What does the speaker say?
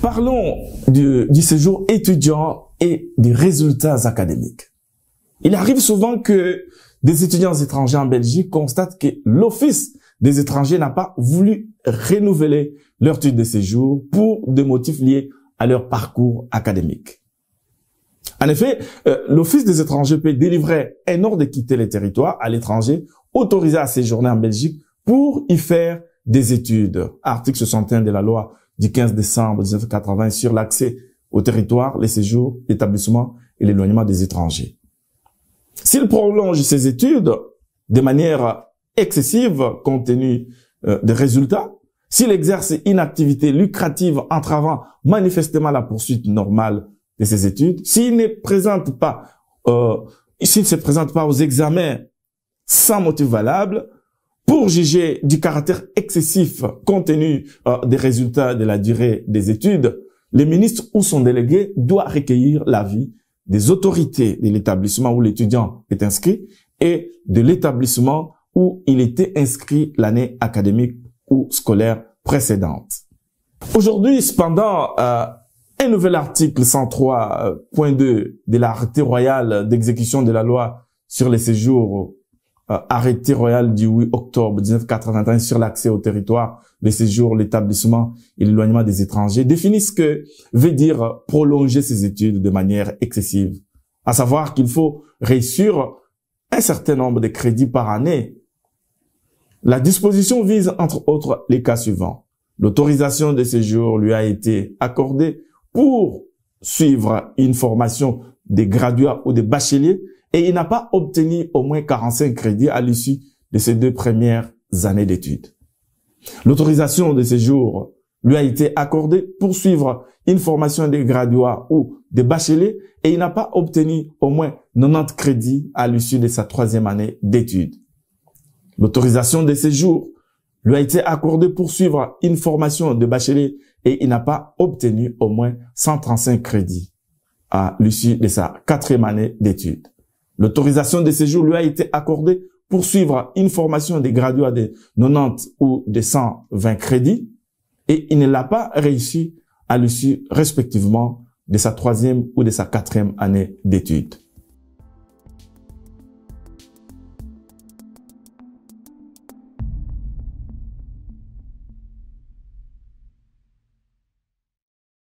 Parlons du séjour étudiant et des résultats académiques. Il arrive souvent que des étudiants étrangers en Belgique constatent que l'Office des étrangers n'a pas voulu renouveler leur titre de séjour pour des motifs liés à leur parcours académique. En effet, l'Office des étrangers peut délivrer un ordre de quitter le territoire à l'étranger autorisé à séjourner en Belgique pour y faire des études. Article 61 de la loi du 15 décembre 1980 sur l'accès au territoire, les séjours, l'établissement et l'éloignement des étrangers. S'il prolonge ses études de manière excessive compte tenu des résultats, s'il exerce une activité lucrative entravant manifestement la poursuite normale de ses études, s'il ne se présente pas aux examens sans motif valable, pour juger du caractère excessif compte tenu des résultats de la durée des études, le ministre ou son délégué doit recueillir l'avis des autorités de l'établissement où l'étudiant est inscrit et de l'établissement où il était inscrit l'année académique ou scolaire précédente. Aujourd'hui, cependant, un nouvel article 103.2 de l'arrêté royal d'exécution de la loi sur les séjours, arrêté royal du 8 octobre 1981 sur l'accès au territoire, les séjours, l'établissement et l'éloignement des étrangers, définit ce que veut dire prolonger ses études de manière excessive. À savoir qu'il faut réussir un certain nombre de crédits par année. La disposition vise entre autres les cas suivants. L'autorisation de séjour lui a été accordée pour suivre une formation des graduats ou des bacheliers et il n'a pas obtenu au moins 45 crédits à l'issue de ses 2 premières années d'études. L'autorisation de séjour lui a été accordée pour suivre une formation des graduats ou des bacheliers et il n'a pas obtenu au moins 90 crédits à l'issue de sa 3e année d'études. L'autorisation de séjour lui a été accordée pour suivre une formation de bachelier et il n'a pas obtenu au moins 135 crédits à l'issue de sa 4e année d'études. L'autorisation de séjour lui a été accordée pour suivre une formation des graduats de 90 ou de 120 crédits et il ne l'a pas réussi à l'issue respectivement de sa 3e ou de sa 4e année d'études.